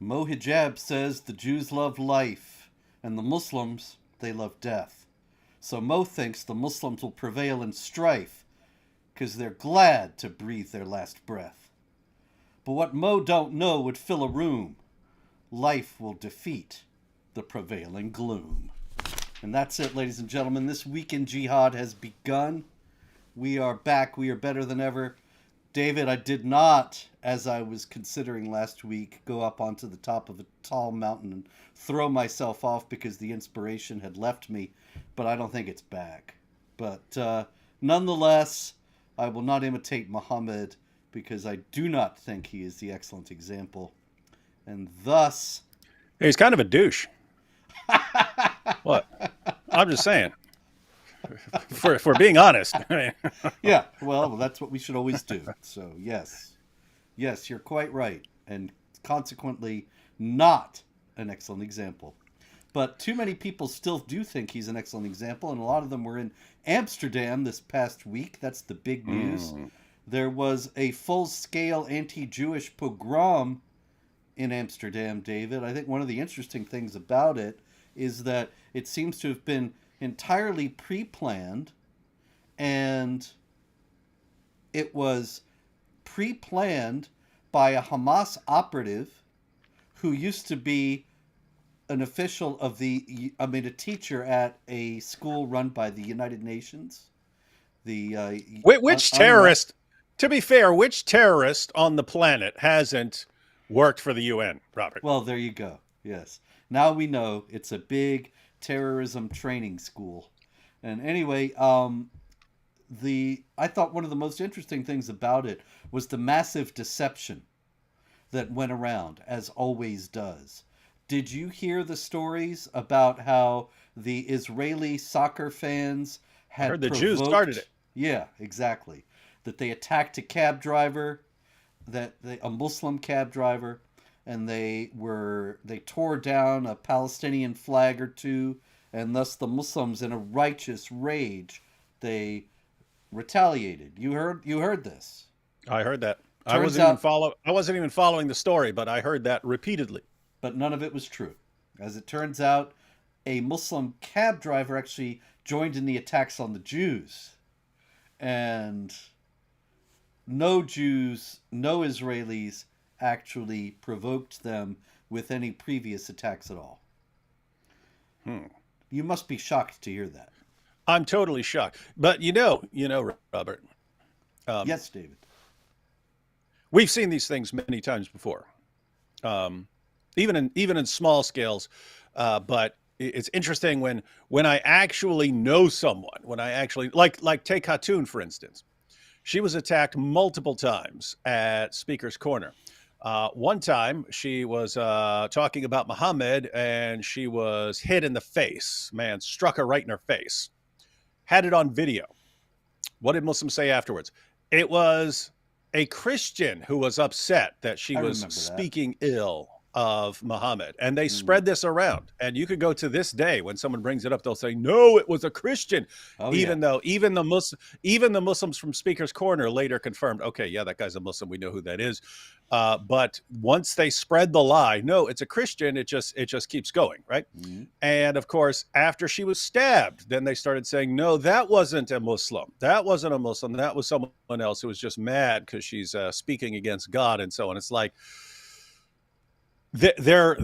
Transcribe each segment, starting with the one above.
Mo Hijab says the Jews love life, and the Muslims, they love death. So Mo thinks the Muslims will prevail in strife, because they're glad to breathe their last breath. But what Mo don't know would fill a room. Life will defeat the prevailing gloom. And that's it, ladies and gentlemen. This week in Jihad has begun. We are back. We are better than ever. David, I did not, as I was considering last week, go up onto the top of a tall mountain and throw myself off because the inspiration had left me, but I don't think it's back. But nonetheless, I will not imitate Muhammad because I do not think he is the excellent example. And thus... Hey, he's kind of a douche. What? I'm just saying. If we're being honest. Yeah, well, that's what we should always do. So, yes, you're quite right. And consequently, not an excellent example. But too many people still do think he's an excellent example, and a lot of them were in Amsterdam this past week. That's the big news. There was a full-scale anti-Jewish pogrom in Amsterdam, David. I think one of the interesting things about it is that it seems to have been entirely pre-planned, and it was pre-planned by a Hamas operative who used to be an official of a teacher at a school run by the United Nations. Which terrorist, to be fair, which terrorist on the planet hasn't worked for the UN, Robert? Well, there you go. Yes. Now we know it's a big terrorism training school. And anyway, I thought one of the most interesting things about it was the massive deception that went around, as always does. Did you hear the stories about how the Israeli soccer fans had I heard the Jews started it. Yeah, exactly. That they attacked a cab driver, a Muslim cab driver, and they tore down a Palestinian flag or two, and thus the Muslims, in a righteous rage, they retaliated. You heard this? I heard that. I wasn't even following the story, but I heard that repeatedly. But none of it was true. As it turns out, a Muslim cab driver actually joined in the attacks on the Jews, and no Jews, no Israelis actually provoked them with any previous attacks at all. You must be shocked to hear that. I'm totally shocked. But you know, Robert. Yes, David. We've seen these things many times before, even in small scales. But it's interesting when I actually know someone, when I actually like take Khatun, for instance. She was attacked multiple times at Speaker's Corner. One time she was talking about Muhammad, and she was hit in the face. Man struck her right in her face. Had it on video. What did Muslims say afterwards? It was a Christian who was upset that she was speaking ill of Muhammad, and they spread this around. And you could go to this day, when someone brings it up, they'll say, no, it was a Christian. Though even the Muslims from Speaker's Corner later confirmed, okay, yeah, that guy's a Muslim, we know who that is. But once they spread the lie, no, it's a Christian, it just keeps going, right? And of course, after she was stabbed, then they started saying, no, that wasn't a Muslim, that was someone else who was just mad because she's speaking against God, and so on. It's like, they're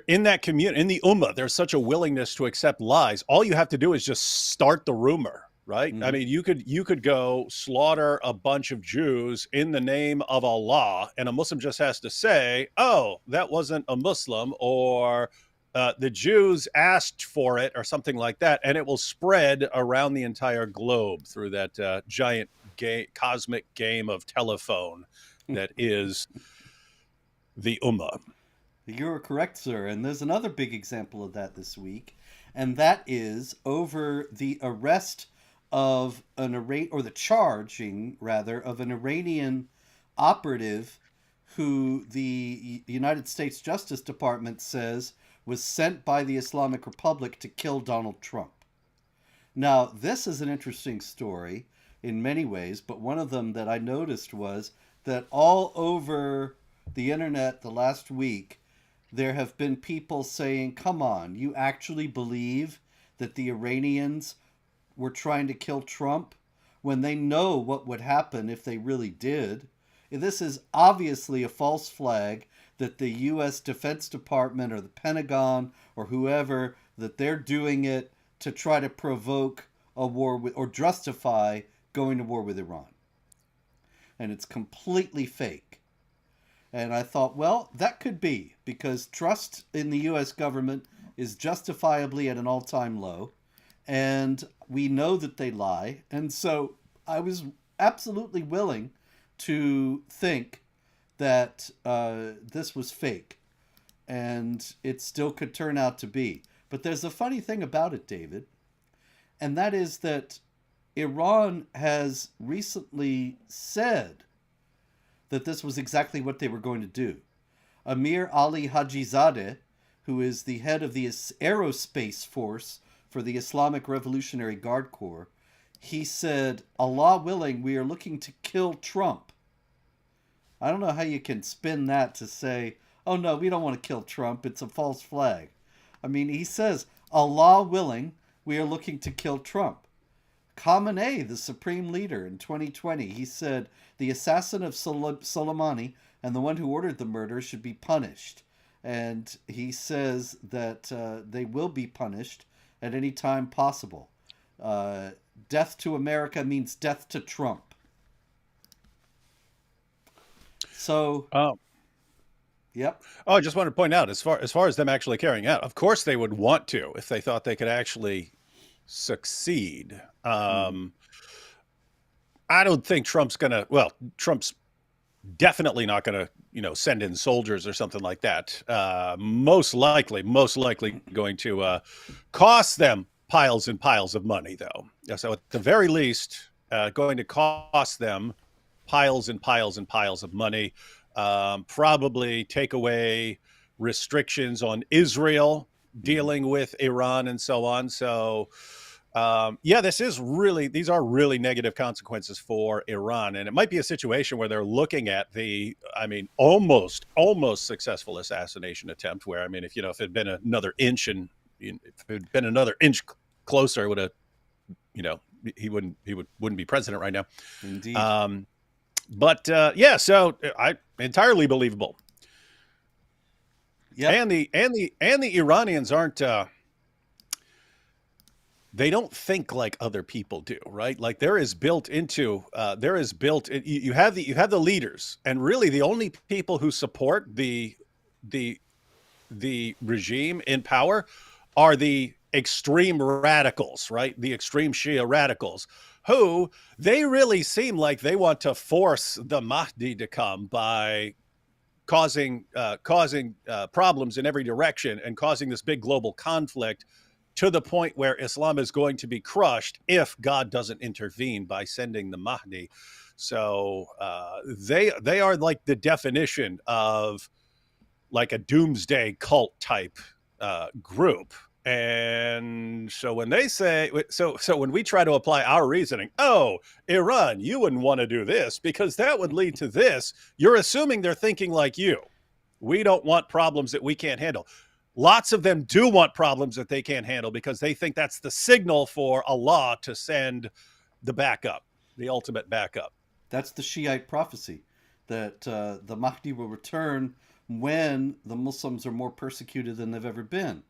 in that community, in the Ummah, there's such a willingness to accept lies. All you have to do is just start the rumor, right? I mean, you could go slaughter a bunch of Jews in the name of Allah, and a Muslim just has to say, oh, that wasn't a Muslim, or the Jews asked for it, or something like that, and it will spread around the entire globe through that giant cosmic game of telephone that is the Ummah. You're correct, sir. And there's another big example of that this week, and that is over the arrest of the charging, rather, of an Iranian operative who the United States Justice Department says was sent by the Islamic Republic to kill Donald Trump. Now, this is an interesting story in many ways, but one of them that I noticed was that all over the internet the last week, there have been people saying, come on, you actually believe that the Iranians were trying to kill Trump when they know what would happen if they really did? This is obviously a false flag that the U.S. Defense Department or the Pentagon or whoever, that they're doing it to try to provoke a war with, or justify going to war with Iran. And it's completely fake. And I thought, well, that could be, because trust in the U.S. government is justifiably at an all-time low. And we know that they lie. And so I was absolutely willing to think that this was fake. And it still could turn out to be. But there's a funny thing about it, David. And that is that Iran has recently said that this was exactly what they were going to do. Amir Ali Hajizadeh, who is the head of the aerospace force for the Islamic Revolutionary Guard Corps, he said, Allah willing, we are looking to kill Trump. I don't know how you can spin that to say, oh no, we don't want to kill Trump, it's a false flag. I mean, he says, Allah willing, we are looking to kill Trump. Khamenei, the supreme leader, in 2020, he said the assassin of Soleimani and the one who ordered the murder should be punished. And he says that they will be punished at any time possible. Death to America means death to Trump. So, yep. Oh, I just wanted to point out, as far as them actually carrying out, of course they would want to if they thought they could actually succeed. I don't think Trump's gonna. Well, Trump's definitely not gonna, send in soldiers or something like that. Most likely going to cost them piles and piles of money, though. So at the very least, going to cost them piles and piles and piles of money. Probably take away restrictions on Israel dealing with Iran and so on. So, these are really negative consequences for Iran. And it might be a situation where they're looking at almost successful assassination attempt where, if it had been another inch closer, it would have, he wouldn't be president right now. Indeed. So entirely believable. Yep. And the Iranians aren't. They don't think like other people do, right? Like you have the leaders, and really the only people who support the regime in power are the extreme radicals, right? The extreme Shia radicals, who they really seem like they want to force the Mahdi to come by causing problems in every direction and causing this big global conflict to the point where Islam is going to be crushed if God doesn't intervene by sending the Mahdi. So they are like the definition of like a doomsday cult type group. And so when they say, so when we try to apply our reasoning, oh, Iran, you wouldn't want to do this because that would lead to this, you're assuming they're thinking like you. We don't want problems that we can't handle. Lots of them do want problems that they can't handle because they think that's the signal for Allah to send the backup, the ultimate backup. That's the Shiite prophecy, that the Mahdi will return when the Muslims are more persecuted than they've ever been.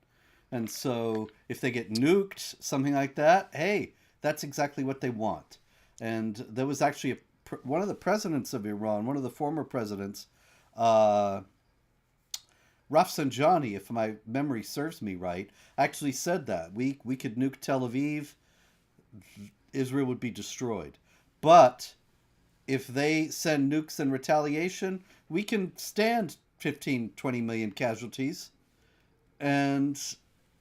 And so if they get nuked, something like that, hey, that's exactly what they want. And there was actually one of the presidents of Iran, one of the former presidents, Rafsanjani, if my memory serves me right, actually said that. We could nuke Tel Aviv, Israel would be destroyed. But if they send nukes in retaliation, we can stand 15, 20 million casualties. And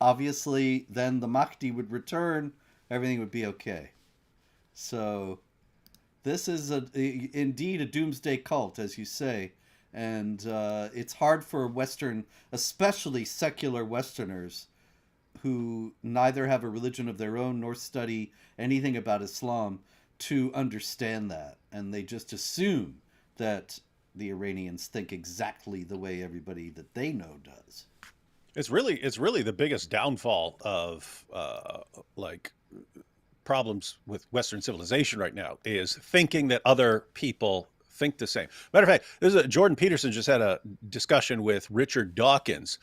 obviously, then the Mahdi would return, everything would be okay. So this is indeed a doomsday cult, as you say. And it's hard for Western, especially secular Westerners, who neither have a religion of their own nor study anything about Islam, to understand that. And they just assume that the Iranians think exactly the way everybody that they know does. It's really the biggest downfall of like problems with Western civilization right now is thinking that other people think the same. Matter of fact, Jordan Peterson just had a discussion with Richard Dawkins,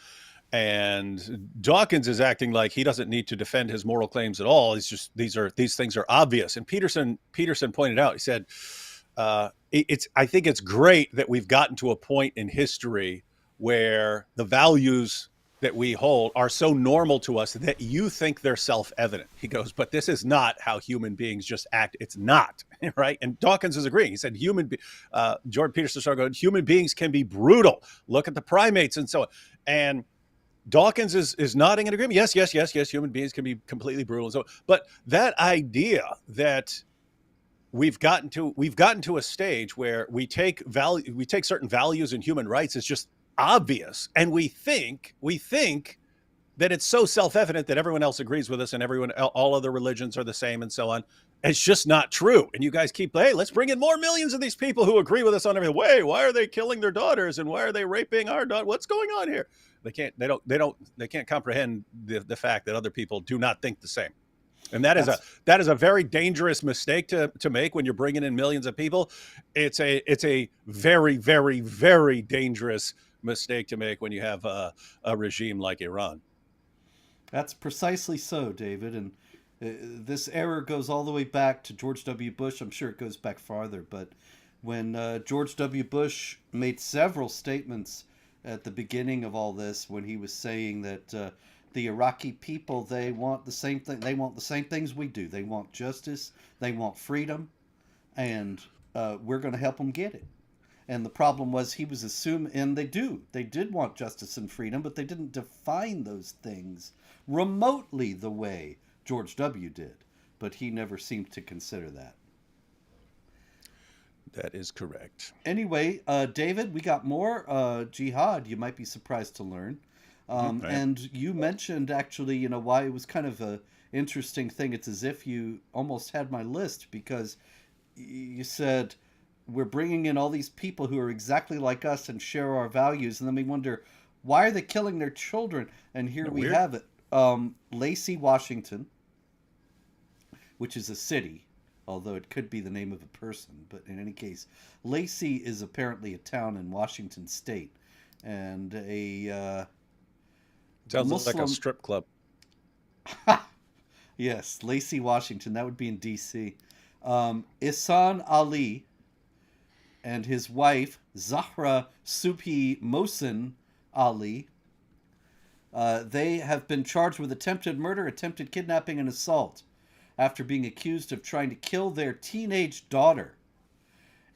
and Dawkins is acting like he doesn't need to defend his moral claims at all. It's just these things are obvious. And Peterson pointed out, he said, I think it's great that we've gotten to a point in history where the values that we hold are so normal to us that you think they're self-evident. He goes, but this is not how human beings just act. It's not, right? And Dawkins is agreeing. He said, Jordan Peterson started going, human beings can be brutal. Look at the primates and so on. And Dawkins is nodding in agreement. Yes. Human beings can be completely brutal and so on. But that idea that we've gotten to a stage where we take certain values and human rights as just obvious, and we think that it's so self-evident that everyone else agrees with us and all other religions are the same and so on. It's just not true. And you guys keep, hey, let's bring in more millions of these people who agree with us on everything. Wait, why are they killing their daughters and why are they raping our daughter? What's going on here? They can't comprehend the fact that other people do not think the same. And that is a very dangerous mistake to make when you're bringing in millions of people. It's a very, very, very dangerous mistake to make when you have a regime like Iran. That's precisely so, David. And this error goes all the way back to George W. Bush. I'm sure it goes back farther, but when George W. Bush made several statements at the beginning of all this, when he was saying that the Iraqi people, they want the same thing. They want the same things we do. They want justice. They want freedom, and we're going to help them get it. And the problem was he was assuming, and they did want justice and freedom, but they didn't define those things remotely the way George W. did. But he never seemed to consider that. That is correct. Anyway, David, we got more Jihad, you might be surprised to learn. Right. And you mentioned actually, why it was kind of a interesting thing. It's as if you almost had my list, because you said we're bringing in all these people who are exactly like us and share our values, and then we wonder, why are they killing their children? And here we have it. Lacey, Washington, which is a city, although it could be the name of a person. But in any case, Lacey is apparently a town in Washington State, and sounds Muslim... like a strip club. Yes, Lacey, Washington. That would be in D.C. Ihsan Ali and his wife, Zahra Subhi Mohsin Ali, they have been charged with attempted murder, attempted kidnapping, and assault after being accused of trying to kill their teenage daughter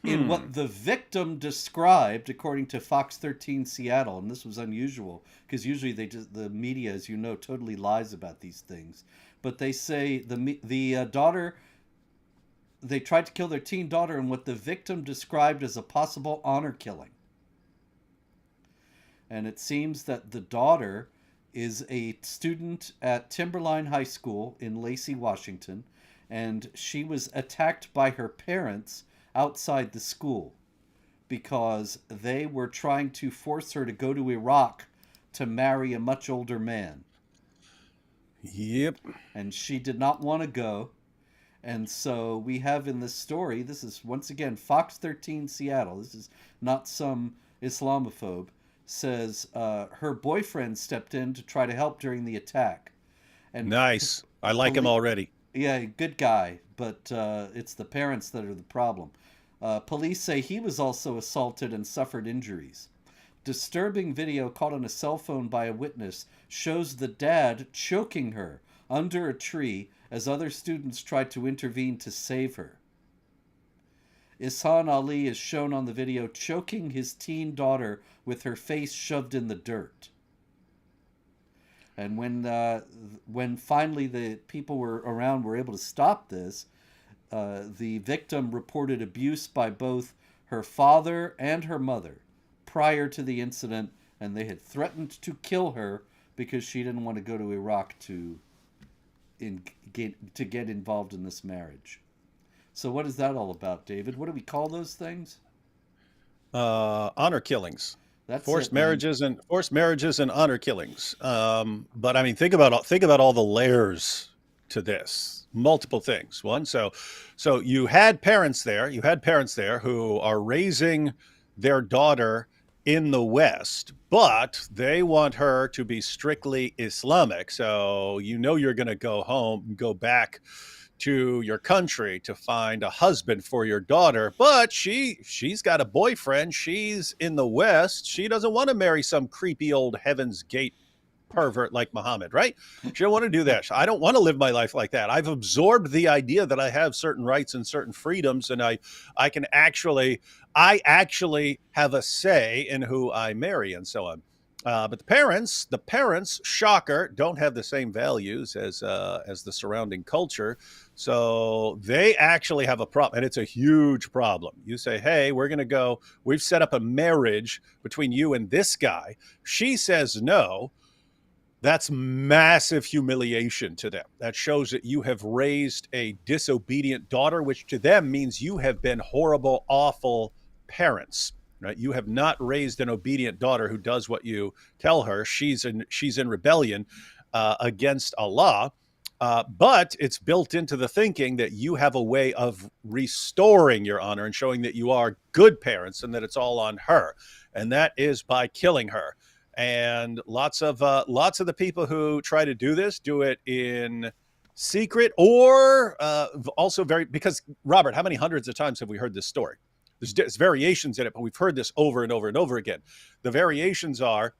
in what the victim described, according to Fox 13 Seattle. And this was unusual because usually the media, as you know, totally lies about these things. But they say the daughter, they tried to kill their teen daughter in what the victim described as a possible honor killing. And it seems that the daughter is a student at Timberline High School in Lacey, Washington, and she was attacked by her parents outside the school because they were trying to force her to go to Iraq to marry a much older man. Yep. And she did not want to go. And so we have in this story, this is once again Fox 13 Seattle, this is not some Islamophobe, says her boyfriend stepped in to try to help during the attack. And nice. I like him already. Yeah, good guy, but it's the parents that are the problem. Police say he was also assaulted and suffered injuries. Disturbing video caught on a cell phone by a witness shows the dad choking her under a tree as other students tried to intervene to save her. Ihsan Ali is shown on the video choking his teen daughter with her face shoved in the dirt. And when finally the people were able to stop this, the victim reported abuse by both her father and her mother prior to the incident, and they had threatened to kill her because she didn't want to go to Iraq to get involved in this marriage. So what is that all about, David? What do we call those things? Honor killings, That's forced it, man. marriages, and honor killings. But I mean, think about all the layers to this. Multiple things. One, so you had parents there. You had parents there who are raising their daughter in the West, but they want her to be strictly Islamic. So you're going to go home, go back to your country to find a husband for your daughter, but she's got a boyfriend. She's in the West. She doesn't want to marry some creepy old Heaven's Gate pervert like Muhammad, right? She don't want to do that. I don't want to live my life like that. I've absorbed the idea that I have certain rights and certain freedoms, and I actually have a say in who I marry and so on. But the parents, shocker, don't have the same values as the surrounding culture, so they actually have a problem, and it's a huge problem. You say, "Hey, we're going to go. We've set up a marriage between you and this guy." She says no. That's massive humiliation to them. That shows that you have raised a disobedient daughter, which to them means you have been horrible, awful parents. Right? You have not raised an obedient daughter who does what you tell her. She's in rebellion against Allah. But it's built into the thinking that you have a way of restoring your honor and showing that you are good parents and that it's all on her, and that is by killing her. And lots of the people who try to do this do it in secret, or also very, because Robert, how many hundreds of times have we heard this story? There's variations in it, but we've heard this over and over and over again. The variations are,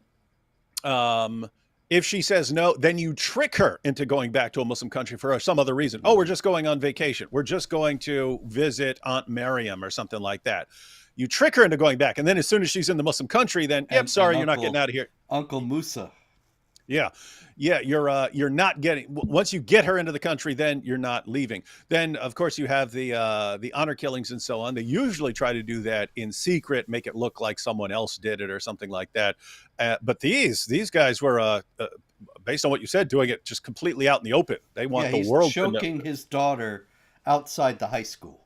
if she says no, then you trick her into going back to a Muslim country for some other reason. Oh, we're just going on vacation. We're just going to visit Aunt Miriam or something like that. You trick her into going back, and then as soon as she's in the Muslim country, then sorry, you're not getting out of here. Uncle Musa. Yeah, yeah, you're not getting, once you get her into the country, then you're not leaving. Then of course you have the honor killings and so on. They usually try to do that in secret, make it look like someone else did it or something like that. But these guys were, based on what you said, doing it just completely out in the open. They want the world to know. He's choking his daughter outside the high school.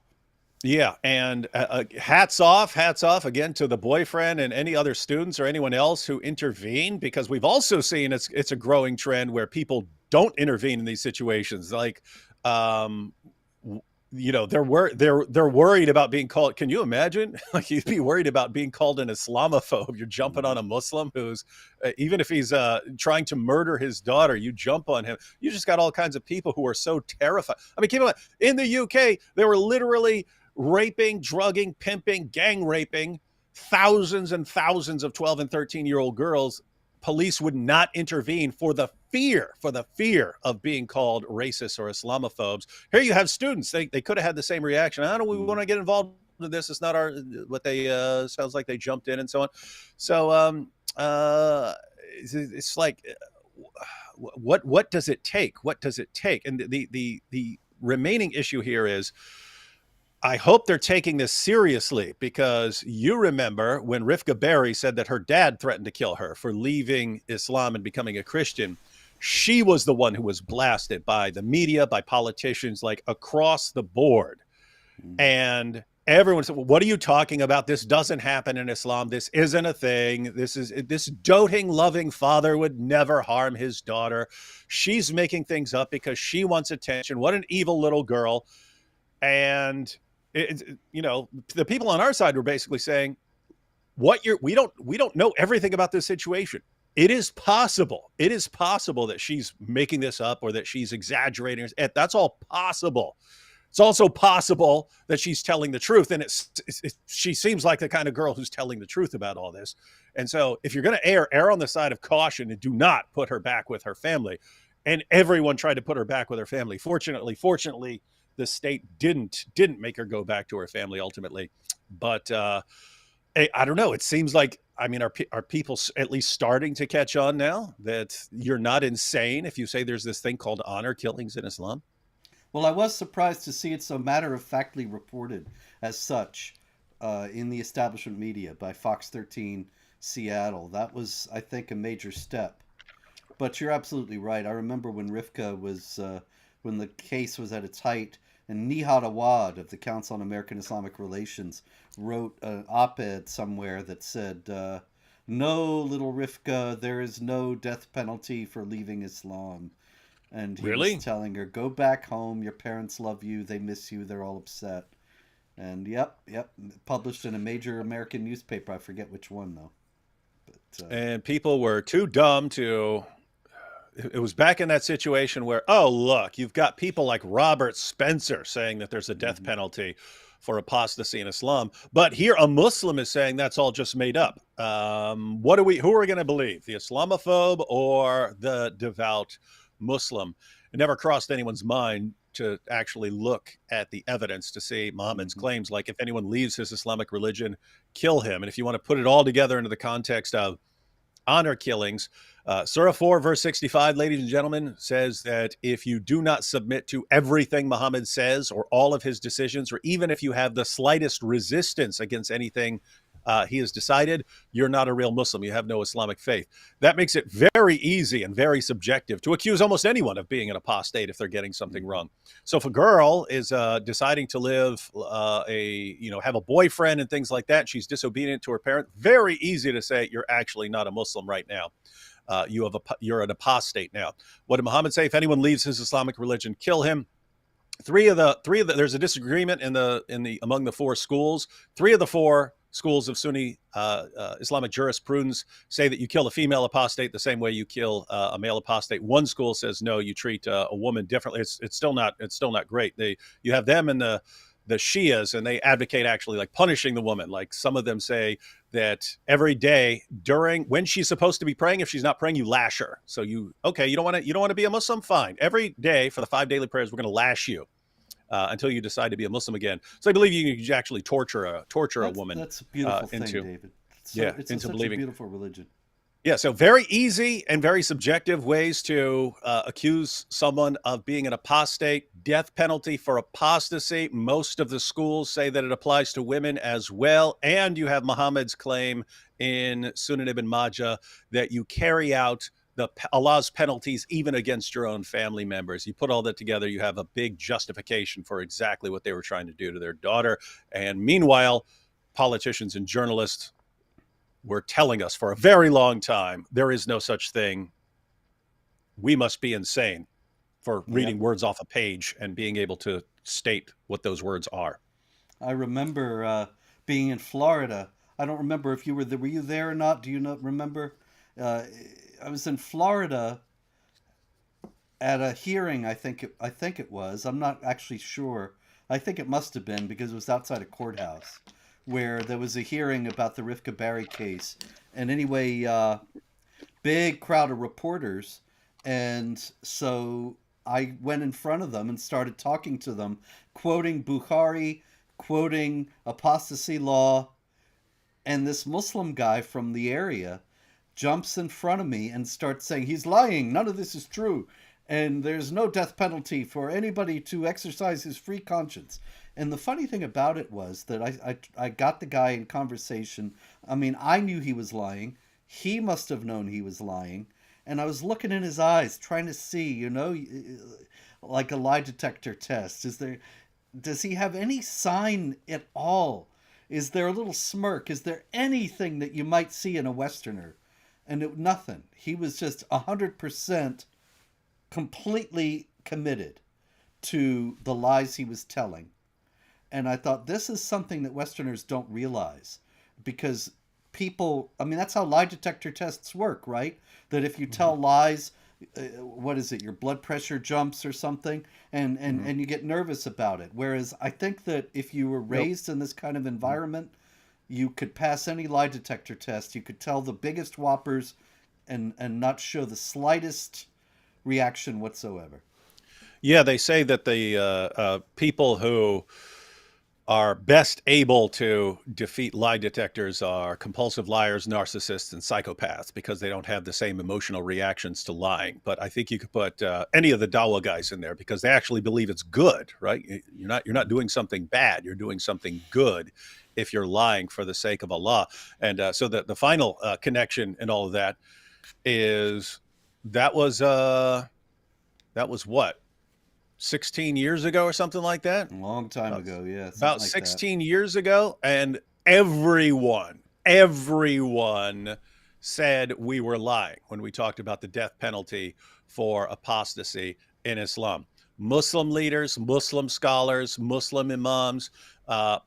Yeah, and hats off again to the boyfriend and any other students or anyone else who intervene, because we've also seen it's a growing trend where people don't intervene in these situations. Like, they're worried about being called. Can you imagine? Like, you'd be worried about being called an Islamophobe. You're jumping on a Muslim who's, even if he's trying to murder his daughter, you jump on him. You just got all kinds of people who are so terrified. I mean, keep in mind, in the UK, they were literally raping, drugging, pimping, gang raping thousands and thousands of 12 and 13-year-old girls. Police would not intervene for the fear of being called racist or Islamophobes. Here you have students. They could have had the same reaction. I don't want to get involved in this. It's not what they sounds like they jumped in and so on. So it's like, what does it take? What does it take? And the remaining issue here is, I hope they're taking this seriously, because you remember when Rifka Berry said that her dad threatened to kill her for leaving Islam and becoming a Christian. She was the one who was blasted by the media, by politicians, like across the board. And everyone said, well, what are you talking about? This doesn't happen in Islam. This isn't a thing. This doting, loving father would never harm his daughter. She's making things up because she wants attention. What an evil little girl. And the people on our side were basically saying, we don't know everything about this situation. It is possible that she's making this up or that she's exaggerating. That's all possible. It's also possible that she's telling the truth, and she seems like the kind of girl who's telling the truth about all this. And so if you're going to err on the side of caution and do not put her back with her family. And everyone tried to put her back with her family. Fortunately, the state didn't make her go back to her family ultimately. But I don't know. It seems like, I mean, are people at least starting to catch on now that you're not insane if you say there's this thing called honor killings in Islam? Well, I was surprised to see it so matter-of-factly reported as such in the establishment media by Fox 13 Seattle. That was, I think, a major step. But you're absolutely right. I remember when Rivka was, when the case was at its height, And Nihad Awad of the Council on American Islamic Relations wrote an op-ed somewhere that said, "No, little Rifka, there is no death penalty for leaving Islam." And he was Really? telling her, "Go back home. Your parents love you. They miss you. They're all upset." And yep, published in a major American newspaper. I forget which one though. But And people were too dumb to. It was back in that situation where, oh, look, you've got people like Robert Spencer saying that there's a death mhm. penalty for apostasy in Islam, but here a Muslim is saying that's all just made up. Who are we going to believe, the Islamophobe or the devout Muslim? It never crossed anyone's mind to actually look at the evidence to see Muhammad's Mhm. claims, like if anyone leaves his Islamic religion, kill him. And if you want to put it all together into the context of honor killings. Surah 4, verse 65, ladies and gentlemen, says that if you do not submit to everything Muhammad says or all of his decisions, or even if you have the slightest resistance against anything he has decided, you're not a real Muslim. You have no Islamic faith. That makes it very easy and very subjective to accuse almost anyone of being an apostate if they're getting something Mhm. wrong. So if a girl is deciding to live have a boyfriend and things like that, she's disobedient to her parent, very easy to say you're actually not a Muslim right now. You're an apostate now. What did Muhammad say? If anyone leaves his Islamic religion, kill him. There's a disagreement in the among the four schools. Three of the four schools of Sunni Islamic jurisprudence say that you kill a female apostate the same way you kill a male apostate. One school says no, you treat a woman differently. It's still not great. You have them and the Shias, and they advocate actually like punishing the woman. Like some of them say that every day when she's supposed to be praying, if she's not praying, you lash her. So you don't want to be a Muslim, fine. Every day for the 5 daily prayers, we're going to lash you until you decide to be a Muslim again. So I believe you can actually torture a woman That's a beautiful thing, into David. It's into such a believing. beautiful religion. Yeah, so very easy and very subjective ways to accuse someone of being an apostate. Death penalty for apostasy. Most of the schools say that it applies to women as well. And you have Muhammad's claim in Sunan ibn Majah that you carry out Allah's penalties even against your own family members. You put all that together, you have a big justification for exactly what they were trying to do to their daughter. And meanwhile, politicians and journalists were telling us for a very long time there is no such thing. We must be insane for reading Yep. words off a page and being able to state what those words are. I remember being in Florida. I don't remember if you were there. Were you there or not? Do you not remember? Uh, I was in Florida at a hearing. I think it was. I'm not actually sure. I think it must have been because it was outside a courthouse where there was a hearing about the Rifka Barry case. And anyway, big crowd of reporters, and so I went in front of them and started talking to them, quoting Bukhari, quoting apostasy law, and this Muslim guy from the area jumps in front of me and starts saying he's lying, none of this is true, and there's no death penalty for anybody to exercise his free conscience. And the funny thing about it was that I got the guy in conversation. I mean, I knew he was lying. He must have known he was lying. And I was looking in his eyes, trying to see, like a lie detector test. Does he have any sign at all? Is there a little smirk? Is there anything that you might see in a Westerner? And nothing. He was just 100% completely committed to the lies he was telling. And I thought this is something that Westerners don't realize because people, I mean, that's how lie detector tests work, right? That if you Mm-hmm. tell lies, what is it, your blood pressure jumps or something, Mm-hmm. and you get nervous about it. Whereas I think that if you were Nope. raised in this kind of environment, you could pass any lie detector test. You could tell the biggest whoppers and not show the slightest reaction whatsoever. Yeah, they say that the people who are best able to defeat lie detectors are compulsive liars, narcissists, and psychopaths because they don't have the same emotional reactions to lying. But I think you could put any of the Dawa guys in there because they actually believe it's good, right? You're not doing something bad. You're doing something good if you're lying for the sake of Allah. And so the final connection in all of that is that was what 16 years ago or something like that. A long time ago, yeah. About Something like that. 16 years ago, and everyone said we were lying when we talked about the death penalty for apostasy in Islam. Muslim leaders, Muslim scholars, Muslim imams,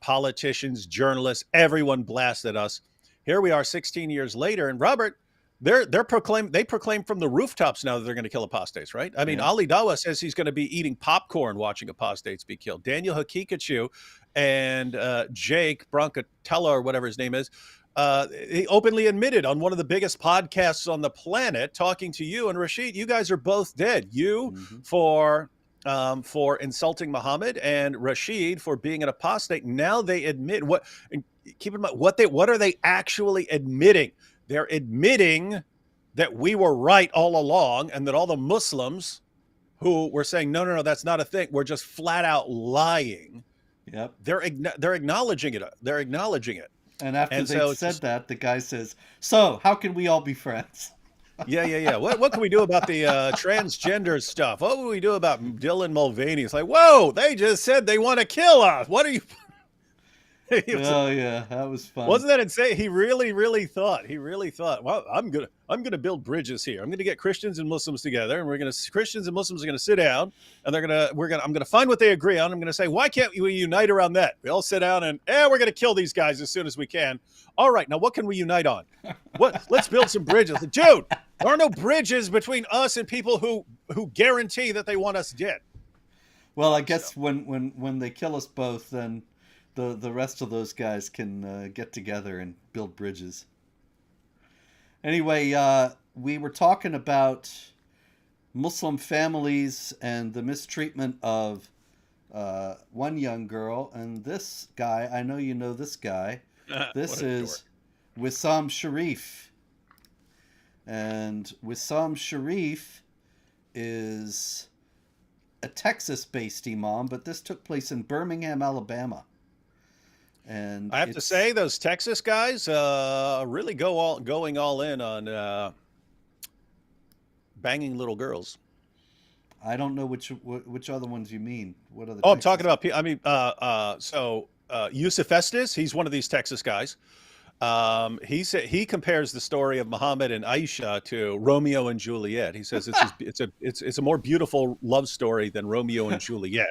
politicians, journalists, everyone blasted us. Here we are 16 years later, and Robert, they proclaim from the rooftops now that they're going to kill apostates, right? I mean, Yeah. Ali Dawah says he's going to be eating popcorn watching apostates be killed. Daniel Hakikachu and Jake Broncatella, or whatever his name is, he openly admitted on one of the biggest podcasts on the planet, talking to you and Rashid, you guys are both dead. You for insulting Muhammad, and Rashid for being an apostate. Now they admit what. And keep in mind what are they actually admitting? They're admitting that we were right all along, and that all the Muslims who were saying no, that's not a thing, we're just flat out lying. Yep. They're acknowledging it. They're acknowledging it. And after they said that, the guy says, "So, how can we all be friends?" Yeah. What can we do about the transgender stuff? What would we do about Dylan Mulvaney? It's like, whoa, they just said they want to kill us. What are you? Oh yeah, that was fun. Wasn't that insane? He really thought. Well, I'm gonna build bridges here. I'm gonna get Christians and Muslims together, and Christians and Muslims are gonna sit down, and I'm gonna find what they agree on. I'm gonna say, why can't we unite around that? We all sit down and we're gonna kill these guys as soon as we can. All right, now what can we unite on? Let's build some bridges. Dude, there are no bridges between us and people who guarantee that they want us dead. Well, I guess when they kill us both, then the rest of those guys can get together and build bridges. Anyway, we were talking about Muslim families and the mistreatment of one young girl, and this guy, I know you know this guy. This is Wissam Sharif. And Wissam Sharif is a Texas-based imam, but this took place in Birmingham, Alabama. And I have to say, those Texas guys really going all in on banging little girls. I don't know which other ones you mean. What other? I'm talking about. I mean, Yusuf Estes. He's one of these Texas guys. He compares the story of Muhammad and Aisha to Romeo and Juliet. He says it's a more beautiful love story than Romeo and Juliet.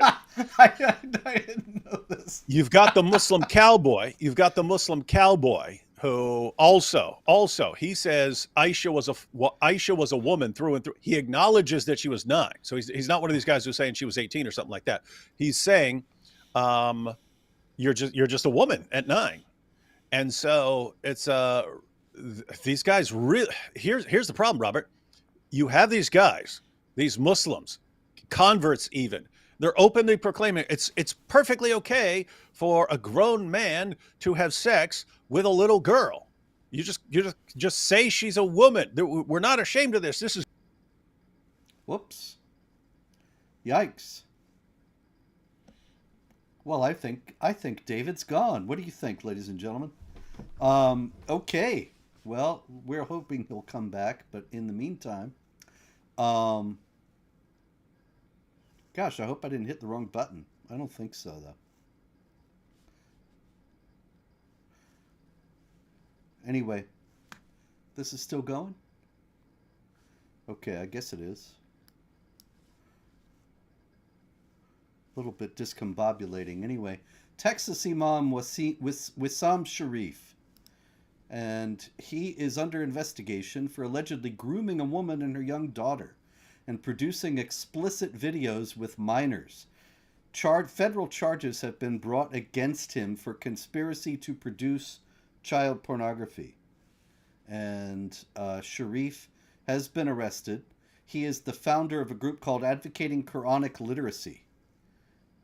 I didn't know this. You've got the Muslim cowboy. Who also he says Aisha was a woman through and through. He acknowledges that she was 9. So he's not one of these guys who's saying she was 18 or something like that. He's saying, you're just a woman at 9. And so it's these guys really. Here's the problem, Robert. You have these guys, these Muslims, converts even. They're openly proclaiming it's perfectly okay for a grown man to have sex with a little girl. You just say she's a woman. We're not ashamed of this. This is. Whoops. Yikes. Well, I think David's gone. What do you think, ladies and gentlemen? Okay. Well, we're hoping he'll come back, but in the meantime, gosh, I hope I didn't hit the wrong button. I don't think so, though. Anyway, this is still going? Okay, I guess it is. A little bit discombobulating. Anyway, Texas Imam Wissam Sharif. And he is under investigation for allegedly grooming a woman and her young daughter and producing explicit videos with minors. Federal charges have been brought against him for conspiracy to produce child pornography. And Sharif has been arrested. He is the founder of a group called Advocating Quranic Literacy,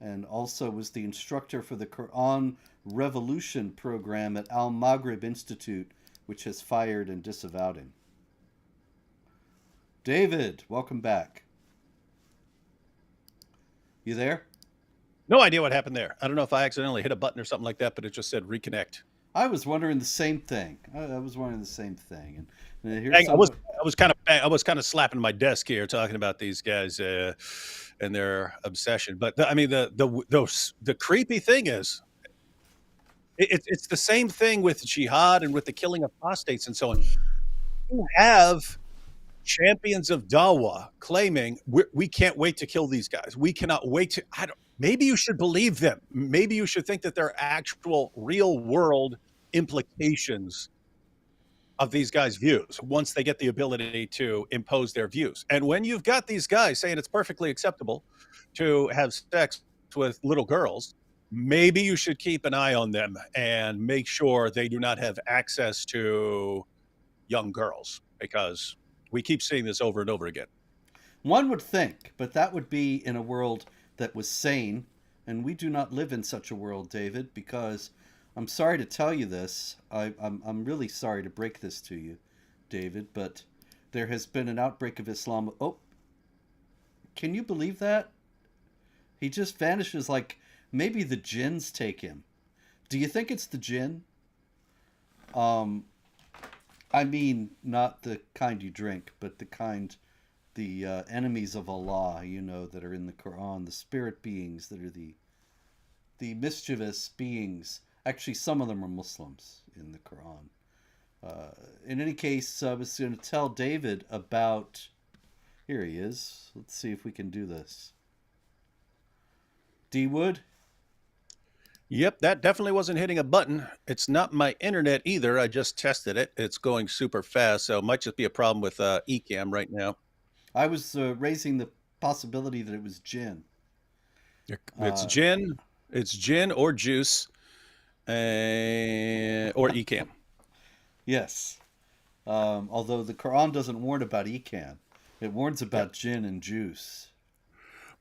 and also was the instructor for the Quran Revolution program at Al Maghrib Institute, which has fired and disavowed him. David, welcome back. You there? No idea what happened there. I don't know if I accidentally hit a button or something like that, but it just said reconnect. I was wondering the same thing. I was wondering the same thing. And here's Dang, some. I was kind of slapping my desk here talking about these guys and their obsession. But I mean, the creepy thing is, it's the same thing with jihad and with the killing of apostates and so on. You have champions of Dawa claiming we can't wait to kill these guys. We cannot wait to. I don't. Maybe you should believe them. Maybe you should think that there are actual, real world implications of these guys' views once they get the ability to impose their views. And when you've got these guys saying it's perfectly acceptable to have sex with little girls, maybe you should keep an eye on them and make sure they do not have access to young girls, because we keep seeing this over and over again. One would think, but that would be in a world that was sane, and we do not live in such a world, David, because I'm sorry to tell you this. I'm really sorry to break this to you, David, but there has been an outbreak of Islam. Oh, can you believe that? He just vanishes like maybe the jinns take him. Do you think it's the jinn? Um, I mean, not the kind you drink, but the kind, the enemies of Allah, you know, that are in the Quran, the spirit beings that are the mischievous beings. Actually, some of them are Muslims in the Quran. In any case, I was going to tell David about. Here he is. Let's see if we can do this. D Wood? Yep, that definitely wasn't hitting a button. It's not my internet either. I just tested it. It's going super fast, so it might just be a problem with Ecamm right now. I was raising the possibility that it was gin. It's Uh, gin, or juice, or Ecamm. yes. Although the Quran doesn't warn about ecan, it warns Yep. about gin and juice.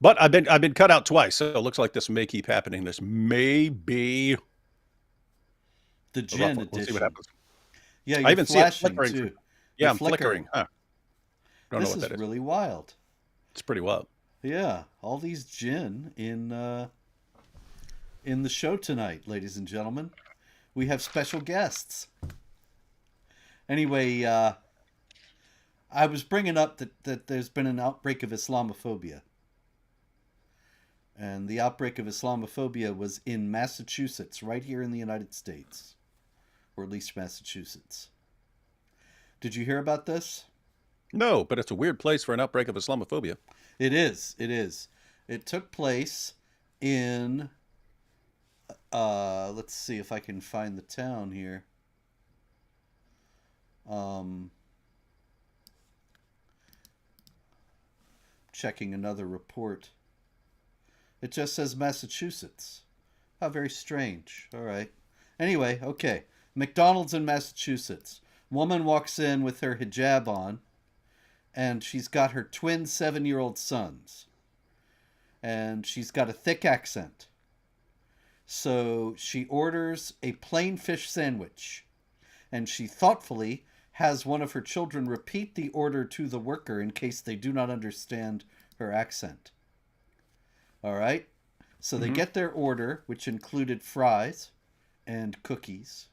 But I've been cut out twice, so it looks like this may keep happening. This may be The a rough gin one. We'll see what edition. happens. Yeah, I you're even see it flashing flickering. too. Yeah, You're I'm flickering. flickering. Huh. Don't know This what is that is. really wild. It's pretty wild. Yeah, all these gin in the show tonight, ladies and gentlemen. We have special guests. Anyway, I was bringing up that there's been an outbreak of Islamophobia. And the outbreak of Islamophobia was in Massachusetts, right here in the United States. Or at least Massachusetts. Did you hear about this? No, but it's a weird place for an outbreak of Islamophobia. It is. It is. It took place in. Let's see if I can find the town here. Um, Checking another report. It just says Massachusetts. How very strange. All right. Anyway, okay. McDonald's in Massachusetts. Woman walks in with her hijab on, and she's got her twin 7-year-old sons. And she's got a thick accent. So she orders a plain fish sandwich. And she thoughtfully has one of her children repeat the order to the worker in case they do not understand her accent. All right? So they Mm-hmm. get their order, which included fries and cookies.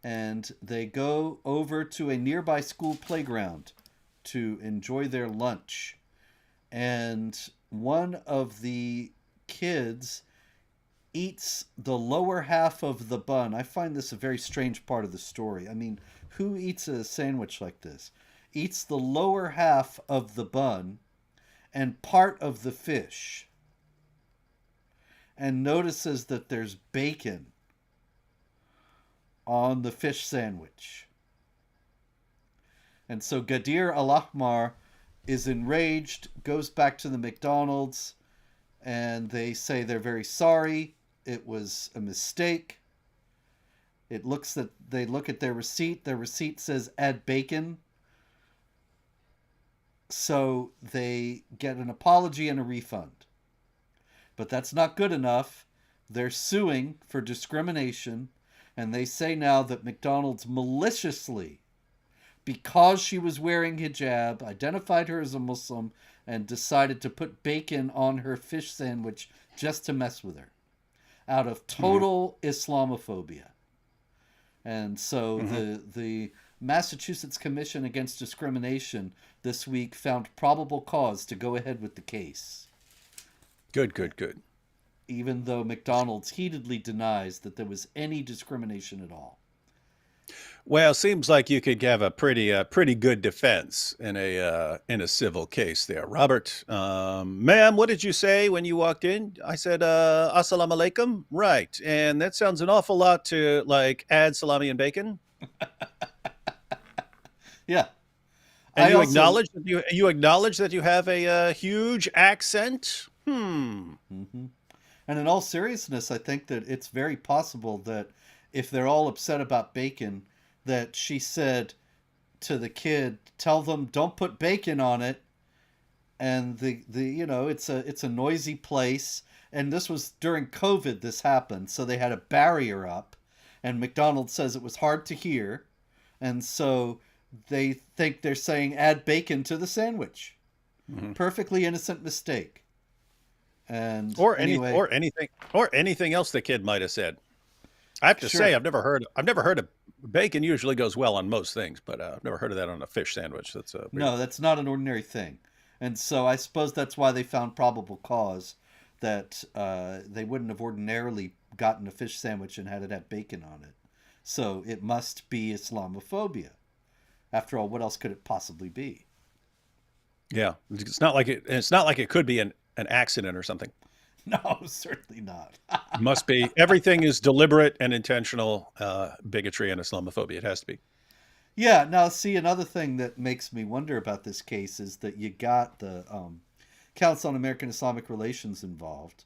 And they go over to a nearby school playground to enjoy their lunch. And one of the kids eats the lower half of the bun. I find this a very strange part of the story. I mean, who eats a sandwich like this? Eats the lower half of the bun and part of the fish, and notices that there's bacon on the fish sandwich. And so Gadir Al-Ahmar is enraged, goes back to the McDonald's, and they say they're very sorry. It was a mistake. They look at their receipt. Their receipt says add bacon. So they get an apology and a refund. But that's not good enough. They're suing for discrimination, and they say now that McDonald's maliciously, because she was wearing hijab, identified her as a Muslim, and decided to put bacon on her fish sandwich just to mess with her, out of Mm-hmm. total Islamophobia. And so Hmm. the Massachusetts Commission Against Discrimination this week found probable cause to go ahead with the case, Good, good, good. even though McDonald's heatedly denies that there was any discrimination at all. Well, seems like you could have a pretty good defense in a civil case there, Robert. Ma'am, what did you say when you walked in? I said, "Assalamu alaikum." Right, and that sounds an awful lot to like add salami and bacon. Yeah. And I you also. acknowledge that you acknowledge that you have a huge accent. Mhm. And in all seriousness, I think that it's very possible that if they're all upset about bacon, that she said to the kid, "Tell them don't put bacon on it." And it's a noisy place, and this was during COVID. This happened, so they had a barrier up, and McDonald says it was hard to hear, and so they think they're saying add bacon to the sandwich. Hmm. Perfectly innocent mistake. And Or anyway, or anything else the kid might have said. I have to say, sure. I've never heard of bacon. Usually goes well on most things, but I've never heard of that on a fish sandwich. That's weird. No, that's not an ordinary thing. And so I suppose that's why they found probable cause that they wouldn't have ordinarily gotten a fish sandwich and had it have bacon on it. So it must be Islamophobia. After all, what else could it possibly be? Yeah, it's not like it. It's not like it could be an accident or something. No, certainly not. Must be everything is deliberate and intentional bigotry and Islamophobia. It has to be. Yeah, now see, another thing that makes me wonder about this case is that you got the Council on American Islamic Relations involved,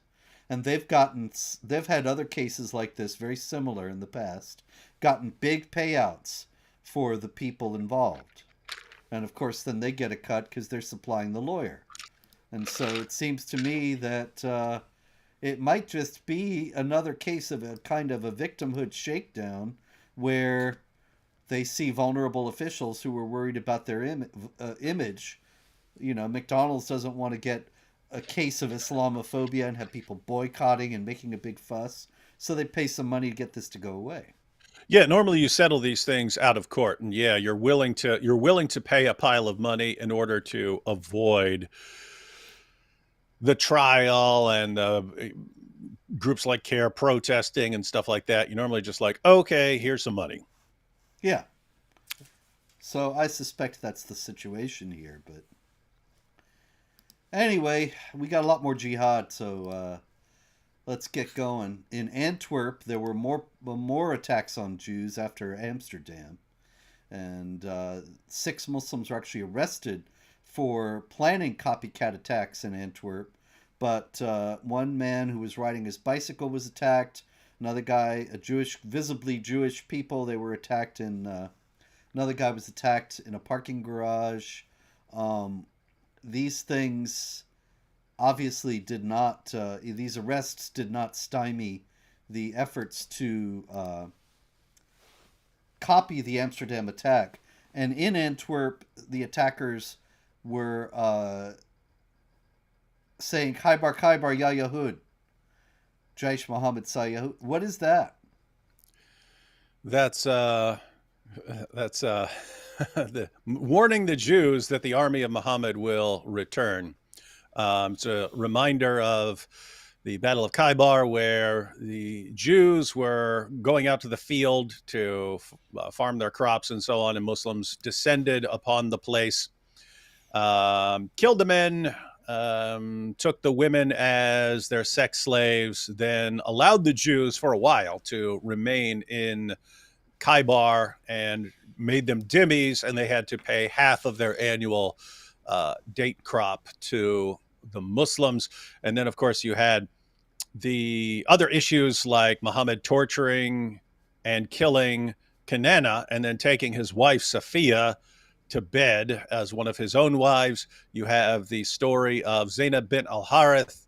and they've had other cases like this very similar in the past, gotten big payouts for the people involved, and of course then they get a cut because they're supplying the lawyer, and so it seems to me that it might just be another case of a kind of a victimhood shakedown where they see vulnerable officials who are worried about their image. McDonald's doesn't want to get a case of Islamophobia and have people boycotting and making a big fuss, so they pay some money to get this to go away. Yeah, normally you settle these things out of court, and yeah, you're willing to pay a pile of money in order to avoid the trial and groups like CARE protesting and stuff like that. You normally just like, okay, here's some money. Yeah. So I suspect that's the situation here, but anyway, we got a lot more jihad, so let's get going. In Antwerp, there were more attacks on Jews after Amsterdam, and 6 Muslims were actually arrested for planning copycat attacks in Antwerp. But one man who was riding his bicycle was attacked. Another guy, visibly Jewish people, they were attacked in. Another guy was attacked in a parking garage. Um, these things obviously did not. These arrests did not stymie the efforts to copy the Amsterdam attack. And in Antwerp, the attackers were saying Khaybar Khaybar Ya Yahud. Jaish Muhammad Sa Yahud. What is that? That's that's warning the Jews that the army of Muhammad will return. It's a reminder of the Battle of Khaybar, where the Jews were going out to the field to farm their crops and so on, and Muslims descended upon the place, killed the men, took the women as their sex slaves, then allowed the Jews for a while to remain in Khaybar and made them dhimmis, and they had to pay half of their annual date crop to the Muslims. And then, of course, you had the other issues like Muhammad torturing and killing Kanana and then taking his wife, Safiya, to bed as one of his own wives. You have the story of Zainab bint al-Harith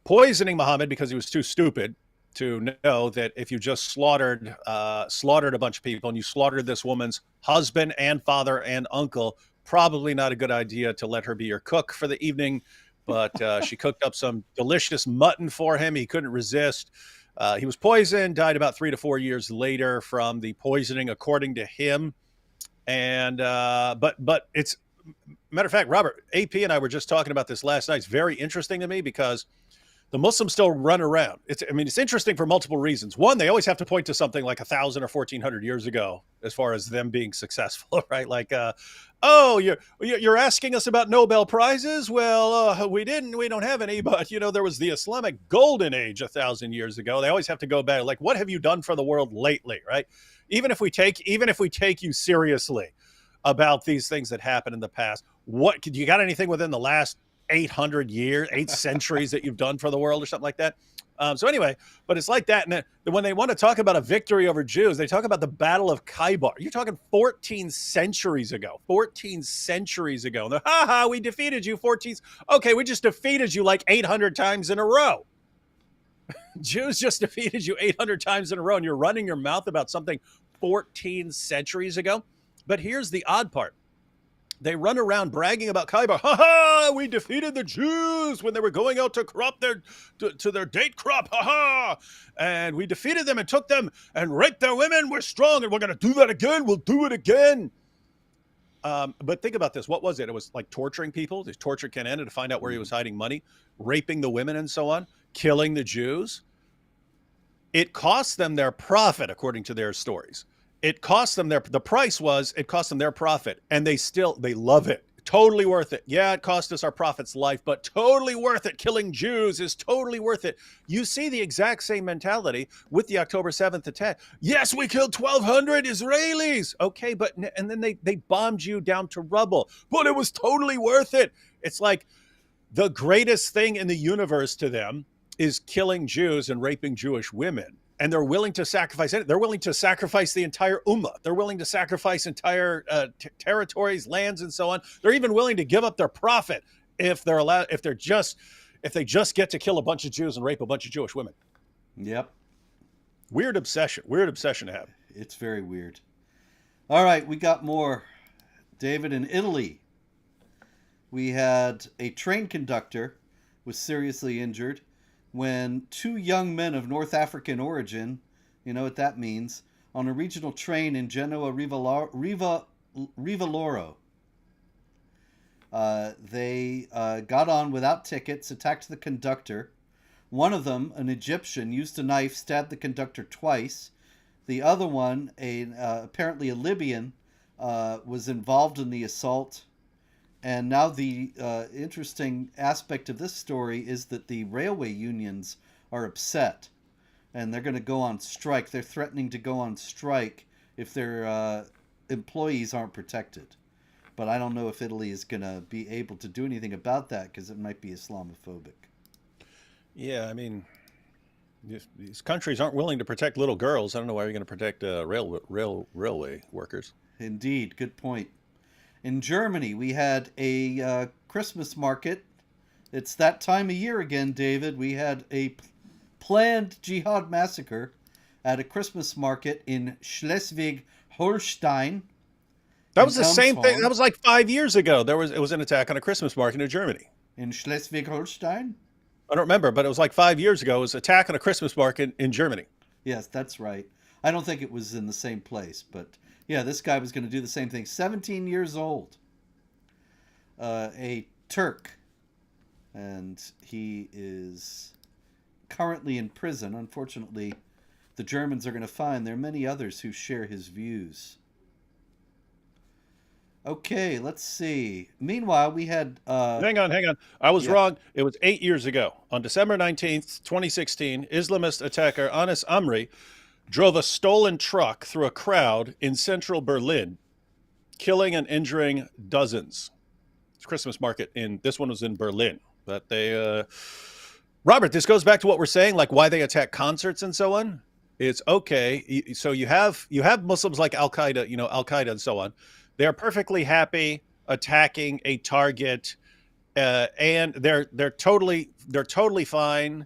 poisoning Muhammad because he was too stupid to know that if you just slaughtered a bunch of people and you slaughtered this woman's husband and father and uncle, probably not a good idea to let her be your cook for the evening. But she cooked up some delicious mutton for him. He couldn't resist. He was poisoned, died about 3 to 4 years later from the poisoning, according to him. And but it's matter of fact, Robert, AP and I were just talking about this last night. It's very interesting to me because the Muslims still run around. It's interesting for multiple reasons. One, they always have to point to something like 1,000 or 1,400 years ago as far as them being successful, right? Like, oh, you're asking us about Nobel Prizes? Well, we don't have any, but there was the Islamic golden age 1,000 years ago. They always have to go back. Like, what have you done for the world lately, right? Even if we take you seriously about these things that happened in the past, what you got anything within the last 800 years, 8 centuries that you've done for the world or something like that? So anyway, but it's like that. And then when they want to talk about a victory over Jews, they talk about the Battle of Khaybar. You're talking 14 centuries ago. 14 centuries ago. And we defeated you 14. Okay, we just defeated you like 800 times in a row. Jews just defeated you 800 times in a row, and you're running your mouth about something 14 centuries ago. But here's the odd part. They run around bragging about Khaybar. Ha ha! We defeated the Jews when they were going out to crop to their date crop. Ha ha! And we defeated them and took them and raped their women. We're strong and we're going to do that again. We'll do it again. But think about this. What was it? It was like torturing people. They tortured Ken Anna to find out where he was hiding money, raping the women and so on, killing the Jews. It cost them their profit, according to their stories. It cost them it cost them their profit, and they love it. Totally worth it. Yeah, it cost us our prophet's life, but totally worth it. Killing Jews is totally worth it. You see the exact same mentality with the October 7th attack. Yes, we killed 1,200 Israelis. Okay, and then they bombed you down to rubble, but it was totally worth it. It's like the greatest thing in the universe to them is killing Jews and raping Jewish women. And they're willing to sacrifice it. They're willing to sacrifice the entire ummah. They're willing to sacrifice entire territories, lands, and so on. They're even willing to give up their profit if they're allowed. If they just get to kill a bunch of Jews and rape a bunch of Jewish women. Yep. Weird obsession. Weird obsession to have. It's very weird. All right, we got more. David, in Italy, we had a train conductor was seriously injured when 2 young men of North African origin, you know what that means, on a regional train in Genoa Rivelloro. They got on without tickets, attacked the conductor. One of them, an Egyptian, used a knife, stabbed the conductor twice. The other one, apparently a Libyan, was involved in the assault. And now the interesting aspect of this story is that the railway unions are upset, and they're going to go on strike. They're threatening to go on strike if their employees aren't protected. But I don't know if Italy is going to be able to do anything about that because it might be Islamophobic. Yeah, I mean, these countries aren't willing to protect little girls. I don't know why you're going to protect railway workers. Indeed, good point. In Germany, we had a Christmas market. It's that time of year again, David. We had a planned jihad massacre at a Christmas market in Schleswig-Holstein. That was the same thing. That was like 5 years ago. It was an attack on a Christmas market in Germany. In Schleswig-Holstein? I don't remember, but it was like 5 years ago. It was an attack on a Christmas market in Germany. Yes, that's right. I don't think it was in the same place, but yeah, this guy was going to do the same thing. 17 years old. A Turk. And he is currently in prison. Unfortunately, the Germans are going to find there are many others who share his views. Okay, let's see. Meanwhile, we had... Hang on. I was wrong. It was 8 years ago. On December 19th, 2016, Islamist attacker Anis Amri drove a stolen truck through a crowd in central Berlin, killing and injuring dozens. It's Christmas market this one was in Berlin. But they... Robert, this goes back to what we're saying, like why they attack concerts and so on. It's okay. So you have Muslims like Al-Qaeda and so on. They're perfectly happy attacking a target, and they're totally fine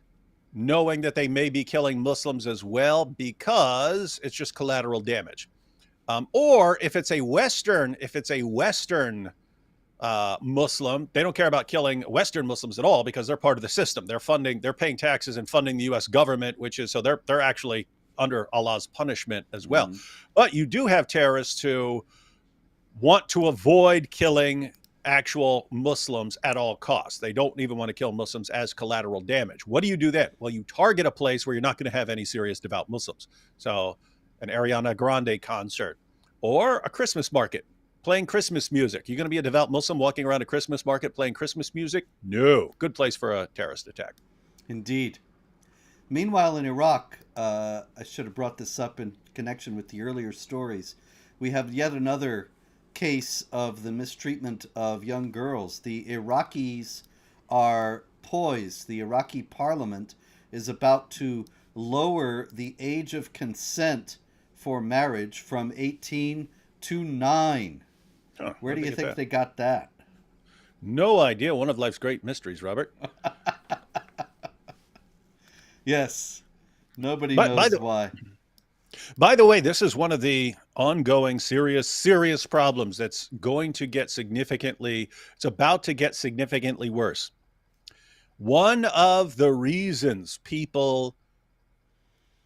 knowing that they may be killing Muslims as well because it's just collateral damage. Or if it's a Western Muslim. They don't care about killing Western Muslims at all because they're part of the system. They're paying taxes and funding the U.S. government, which is, so they're actually under Allah's punishment as well. Mhm. But you do have terrorists who want to avoid killing actual Muslims at all costs. They don't even want to kill Muslims as collateral damage. What do you do then? Well, you target a place where you're not going to have any serious devout Muslims. So an Ariana Grande concert or a Christmas market playing Christmas music. You're going to be a devout Muslim walking around a Christmas market playing Christmas music? No. Good place for a terrorist attack. Indeed. Meanwhile, in Iraq, I should have brought this up in connection with the earlier stories. We have yet another case of the mistreatment of young girls. The Iraqis are poised. The Iraqi parliament is about to lower the age of consent for marriage from 18 to 9. Oh, Where do you think they got that? No idea. One of life's great mysteries, Robert. Yes. Nobody knows why. By the way, this is one of the ongoing serious problems that's going to get significantly, it's about to get significantly worse. One of the reasons people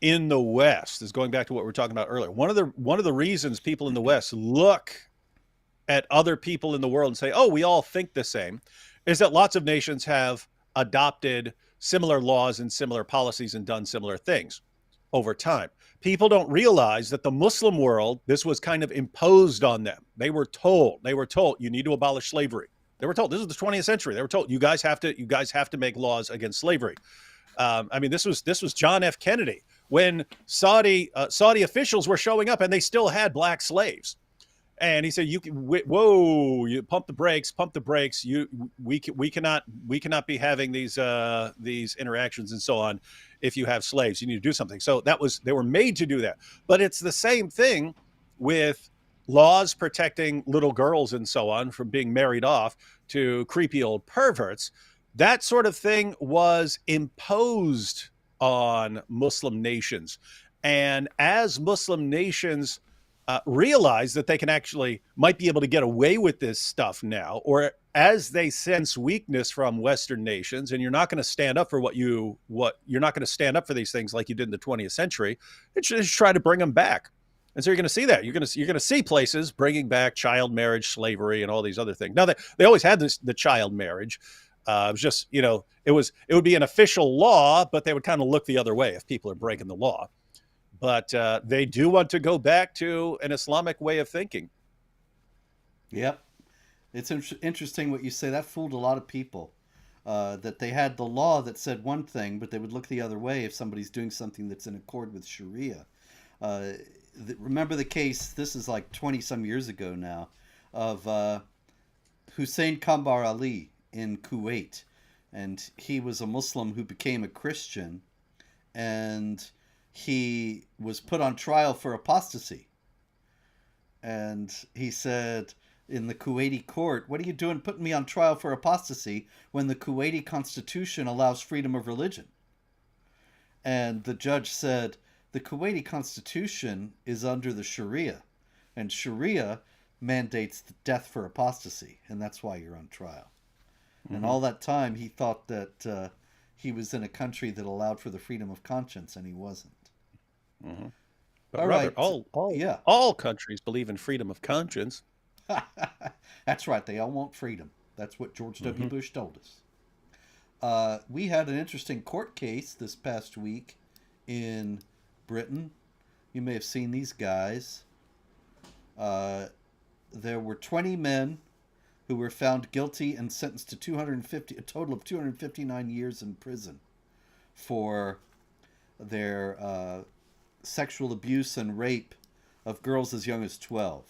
in the West is going back to what we were talking about earlier. One of the reasons people in the West look at other people in the world and say, oh, we all think the same, is that lots of nations have adopted similar laws and similar policies and done similar things over time. People don't realize that the Muslim world, this was kind of imposed on them. They were told, you need to abolish slavery. They were told, this is the 20th century. They were told, you guys have to make laws against slavery. I mean, this was John F. Kennedy when Saudi officials were showing up and they still had black slaves. And he said, you pump the brakes. We cannot be having these interactions and so on. If you have slaves, you need to do something. So they were made to do that. But it's the same thing with laws protecting little girls and so on from being married off to creepy old perverts. That sort of thing was imposed on Muslim nations. And as Muslim nations realize that they might be able to get away with this stuff now, or as they sense weakness from Western nations, and you're not going to stand up for you're not going to stand up for these things like you did in the 20th century, it's just try to bring them back. And so you're going to see that you're going to see places bringing back child marriage, slavery, and all these other things. Now they always had the child marriage. It was just, it would be an official law, but they would kind of look the other way if people are breaking the law. But they do want to go back to an Islamic way of thinking. Yep. It's interesting what you say. That fooled a lot of people, that they had the law that said one thing, but they would look the other way if somebody's doing something that's in accord with Sharia. Remember the case, this is like 20-some years ago now, of Hussein Kambar Ali in Kuwait. And he was a Muslim who became a Christian, and he was put on trial for apostasy. And he said in the Kuwaiti court, what are you doing putting me on trial for apostasy when the Kuwaiti constitution allows freedom of religion? And the judge said, the Kuwaiti constitution is under the Sharia, and Sharia mandates death for apostasy, and that's why you're on trial. Mm-hmm. And all that time he thought that he was in a country that allowed for the freedom of conscience, and he wasn't. Mm-hmm. But Robert, all countries believe in freedom of conscience. That's right. They all want freedom. That's what George W. Bush told us. We had an interesting court case this past week in Britain. You may have seen these guys. There were 20 men who were found guilty and sentenced to a total of 259 years in prison for their sexual abuse and rape of girls as young as 12.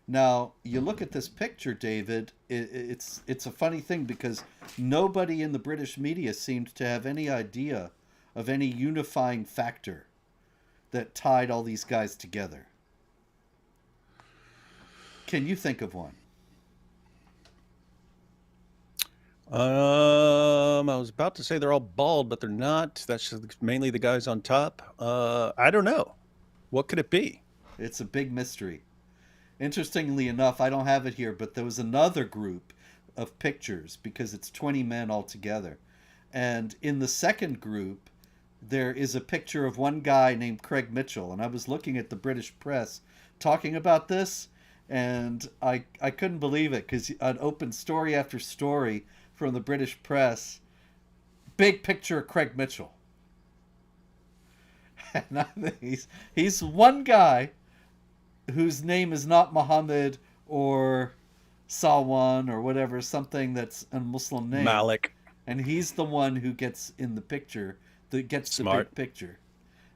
Now, you look at this picture, David, it's a funny thing because nobody in the British media seemed to have any idea of any unifying factor that tied all these guys together. Can you think of one? I was about to say they're all bald, but they're not. That's mainly the guys on top. I don't know. What could it be? It's a big mystery. Interestingly enough, I don't have it here, but there was another group of pictures because it's 20 men altogether. And in the second group, there is a picture of one guy named Craig Mitchell. And I was looking at the British press talking about this, and I couldn't believe it because I'd opened story after story from the British press. Big picture of Craig Mitchell. And I think he's one guy whose name is not Muhammad or Salwan or whatever, something that's a Muslim name. Malik. And he's the one who gets in the picture, that gets Smart. the big picture.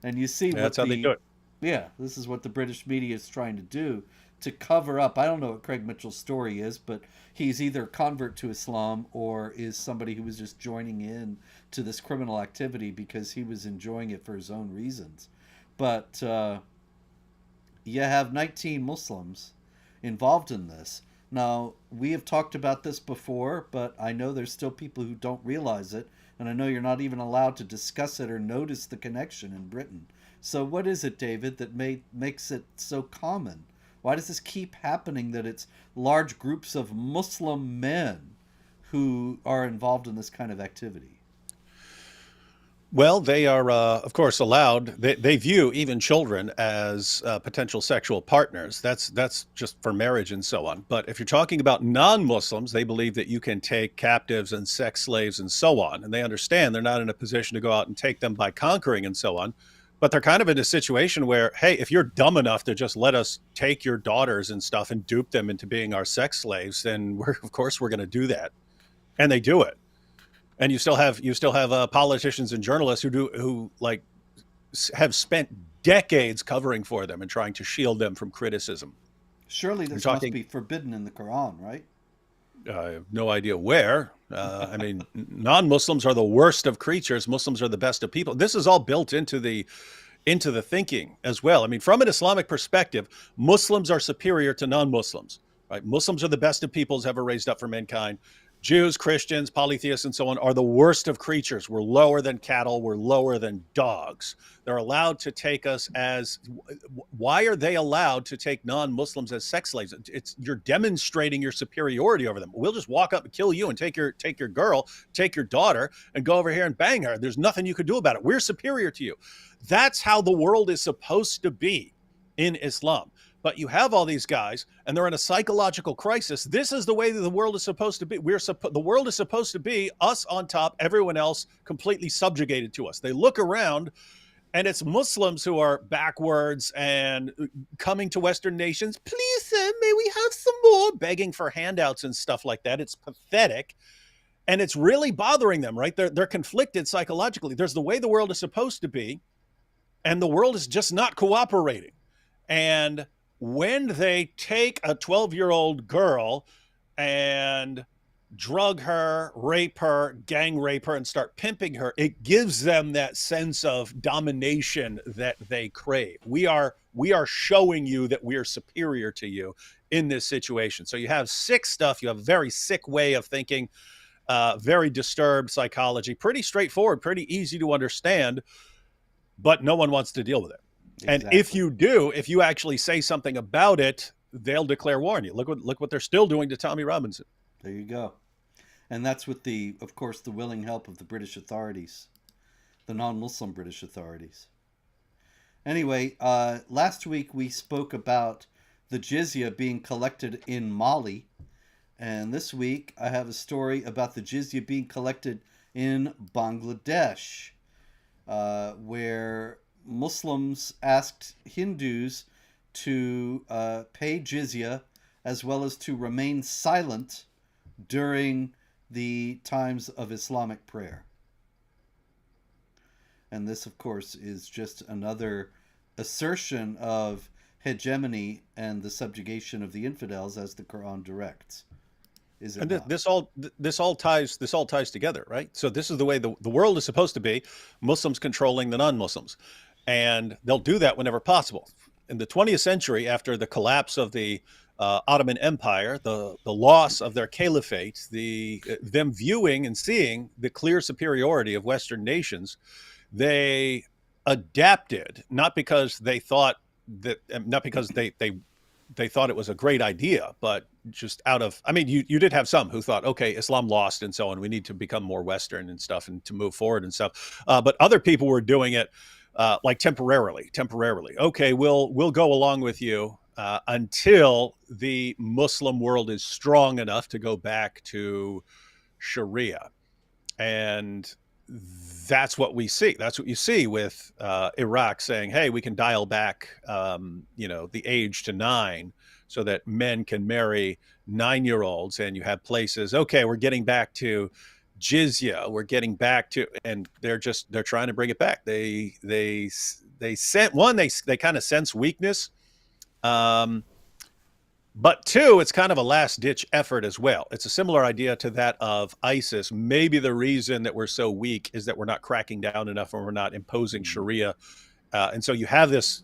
And you see That's how they do it. Yeah, this is what the British media is trying to do to cover up. I don't know what Craig Mitchell's story is, but he's either a convert to Islam or is somebody who was just joining in to this criminal activity because he was enjoying it for his own reasons. But you have 19 Muslims involved in this. Now, we have talked about this before, but I know there's still people who don't realize it, and I know you're not even allowed to discuss it or notice the connection in Britain. So what is it, David, that makes it so common? Why does this keep happening, that it's large groups of Muslim men who are involved in this kind of activity? Well, they are, of course, allowed. They view even children as potential sexual partners. That's just for marriage and so on. But if you're talking about non-Muslims, they believe that you can take captives and sex slaves and so on. And they understand they're not in a position to go out and take them by conquering and so on. But they're kind of in a situation where, hey, if you're dumb enough to just let us take your daughters and stuff and dupe them into being our sex slaves, then of course we're going to do that. And they do it. And you still have politicians and journalists who have spent decades covering for them and trying to shield them from criticism. Surely this must be forbidden in the Quran, right? I have no idea where. I mean, non-Muslims are the worst of creatures. Muslims are the best of people. This is all built into the thinking as well. I mean, from an Islamic perspective, Muslims are superior to non-Muslims, right? Muslims are the best of peoples ever raised up for mankind. Jews, Christians, polytheists, and so on are the worst of creatures. We're lower than cattle. We're lower than dogs. They're allowed to take us as... Why are they allowed to take non-Muslims as sex slaves? You're demonstrating your superiority over them. We'll just walk up and kill you and take your girl, take your daughter, and go over here and bang her. There's nothing you can do about it. We're superior to you. That's how the world is supposed to be in Islam. But you have all these guys, and they're in a psychological crisis. This is the way that the world is supposed to be. The world is supposed to be us on top, everyone else completely subjugated to us. They look around, and it's Muslims who are backwards and coming to Western nations. Please, sir, may we have some more? Begging for handouts and stuff like that. It's pathetic, and it's really bothering them, right? They're conflicted psychologically. There's the way the world is supposed to be, and the world is just not cooperating. And when they take a 12-year-old girl and drug her, rape her, gang rape her, and start pimping her, it gives them that sense of domination that they crave. We are showing you that we are superior to you in this situation. So you have sick stuff. You have a very sick way of thinking, very disturbed psychology, pretty straightforward, pretty easy to understand, but no one wants to deal with it. Exactly. And if you actually say something about it, they'll declare war on you. Look what they're still doing to Tommy Robinson. There you go. And that's with of course, the willing help of the British authorities, the non-Muslim British authorities. Anyway, last week we spoke about the jizya being collected in Mali. And this week I have a story about the jizya being collected in Bangladesh, where Muslims asked Hindus to pay jizya as well as to remain silent during the times of Islamic prayer. And this, of course, is just another assertion of hegemony and the subjugation of the infidels as the Quran directs. Is it not? This all ties together, right? So this is the way the world is supposed to be, Muslims controlling the non-Muslims. And they'll do that whenever possible. In the 20th century, after the collapse of the Ottoman Empire, the loss of their caliphate, them viewing and seeing the clear superiority of Western nations, they adapted, not because they they thought it was a great idea, but just out of, I mean, you did have some who thought, okay, Islam lost and so on. We need to become more Western and stuff and to move forward and stuff. But other people were doing it like temporarily. Okay, we'll go along with you until the Muslim world is strong enough to go back to Sharia. And that's what we see. That's what you see with Iraq saying, "Hey, we can dial back, the age to 9, so that men can marry 9-year-olds." And you have places. Okay, we're getting back to Jizya. We're getting back to, and they're trying to bring it back. They sent one. They kind of sense weakness. But two, it's kind of a last ditch effort as well. It's a similar idea to that of ISIS. Maybe the reason that we're so weak is that we're not cracking down enough and we're not imposing Sharia. And so you have this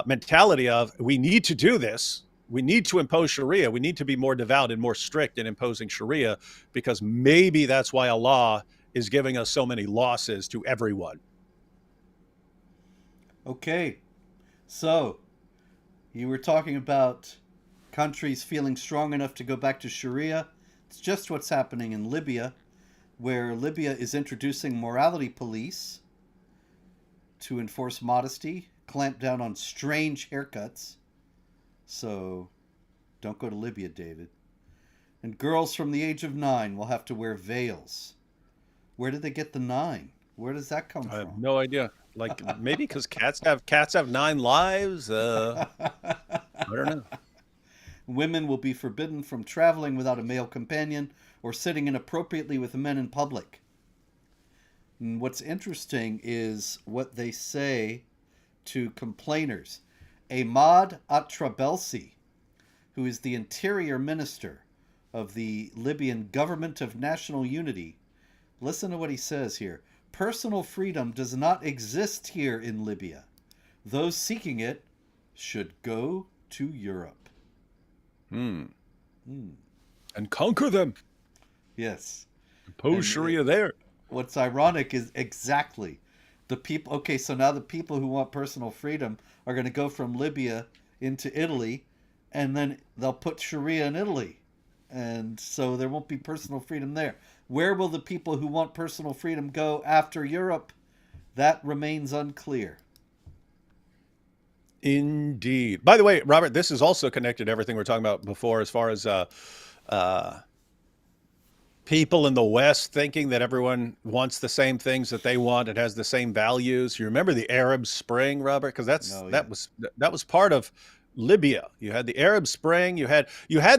mentality of, we need to do this. We need to impose Sharia. We need to be more devout and more strict in imposing Sharia, because maybe that's why Allah is giving us so many losses to everyone. Okay, so you were talking about countries feeling strong enough to go back to Sharia. It's just what's happening in Libya, where Libya is introducing morality police to enforce modesty, clamp down on strange haircuts. So don't go to Libya, David. And girls from the age of 9 will have to wear veils. Where did they get the 9? Where does that come I have from? no idea. Like, maybe because cats have 9 lives. I don't know. Women will be forbidden from traveling without a male companion or sitting inappropriately with men in public. And what's interesting is what they say to complainers. Ahmad Atrabelsi, who is the interior minister of the Libyan Government of National Unity, listen to what he says here. Personal freedom does not exist here in Libya. Those seeking it should go to Europe. And conquer them. Yes. Impose Sharia there. What's ironic is exactly the people. Okay, so now the people who want personal freedom are going to go from Libya into Italy, and then they'll put Sharia in Italy. And so there won't be personal freedom there. Where will the people who want personal freedom go after Europe? That remains unclear. Indeed. By the way, Robert, this is also connected to everything we were talking about before, as far as people in the West thinking that everyone wants the same things that they want. It has the same values. You remember the Arab Spring, Robert? Because that was part of Libya. You had the Arab Spring. You had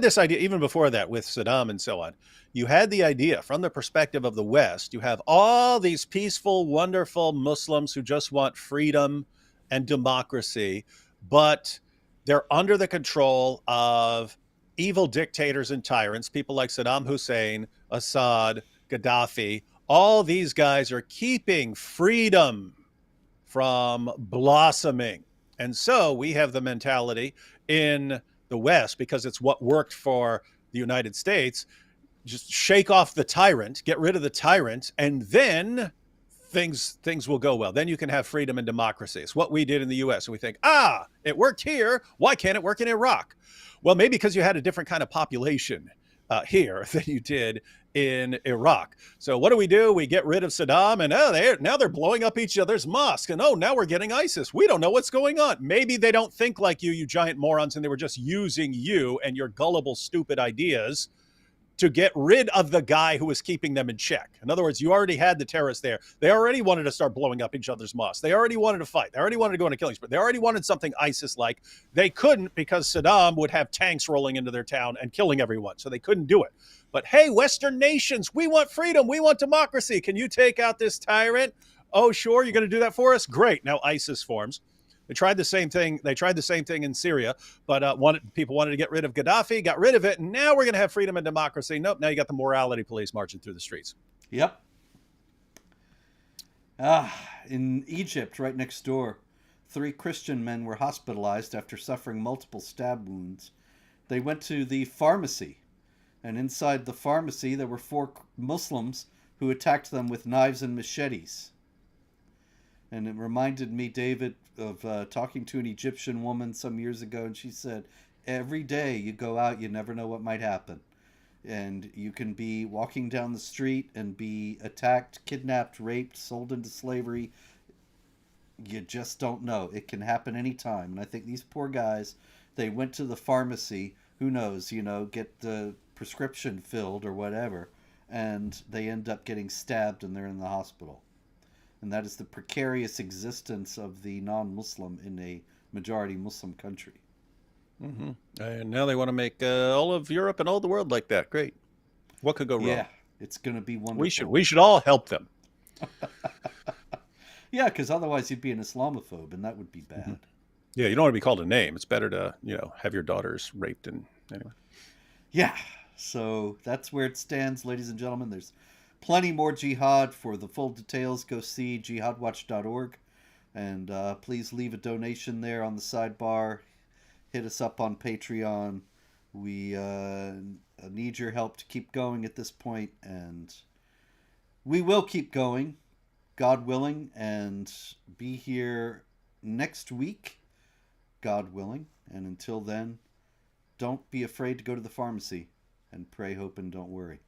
this idea even before that with Saddam and so on. You had the idea from the perspective of the West. You have all these peaceful, wonderful Muslims who just want freedom and democracy, but they're under the control of evil dictators and tyrants, people like Saddam Hussein, Assad, Gaddafi. All these guys are keeping freedom from blossoming. And so we have the mentality in the West, because it's what worked for the United States, just shake off the tyrant, get rid of the tyrant, and then things will go well. Then you can have freedom and democracy. It's what we did in the US. And we think, it worked here. Why can't it work in Iraq? Well, maybe because you had a different kind of population here than you did in Iraq. So what do? We get rid of Saddam, and now they're blowing up each other's mosques. And now we're getting ISIS. We don't know what's going on. Maybe they don't think like you giant morons, and they were just using you and your gullible, stupid ideas to get rid of the guy who was keeping them in check. In other words, you already had the terrorists there. They already wanted to start blowing up each other's mosques. They already wanted to fight. They already wanted to go into killing spree. They already wanted something ISIS-like. They couldn't, because Saddam would have tanks rolling into their town and killing everyone. So they couldn't do it. But hey, Western nations, we want freedom. We want democracy. Can you take out this tyrant? Oh, sure. You're going to do that for us? Great. Now ISIS forms. They tried the same thing. They tried the same thing in Syria, but people wanted to get rid of Gaddafi, got rid of it, and now we're going to have freedom and democracy. Nope, now you got the morality police marching through the streets. Yep. In Egypt, right next door, 3 Christian men were hospitalized after suffering multiple stab wounds. They went to the pharmacy, and inside the pharmacy there were 4 Muslims who attacked them with knives and machetes. And it reminded me, David, of talking to an Egyptian woman some years ago, and she said, every day you go out, you never know what might happen. And you can be walking down the street and be attacked, kidnapped, raped, sold into slavery. You just don't know. It can happen anytime. And I think these poor guys, they went to the pharmacy, who knows, get the prescription filled or whatever, and they end up getting stabbed and they're in the hospital. And that is the precarious existence of the non-Muslim in a majority Muslim country. Mm-hmm. And now they want to make all of Europe and all the world like that. Great. What could go wrong? Yeah, it's going to be wonderful. We should all help them. Yeah, because otherwise you'd be an Islamophobe, and that would be bad. Mm-hmm. Yeah, you don't want to be called a name. It's better to, have your daughters raped and anyway. Yeah, so that's where it stands, ladies and gentlemen. There's plenty more jihad. For the full details, go see jihadwatch.org. And please leave a donation there on the sidebar. Hit us up on Patreon. We need your help to keep going at this point, and we will keep going, God willing, and be here next week, God willing. And until then, don't be afraid to go to the pharmacy, and pray, hope, and don't worry.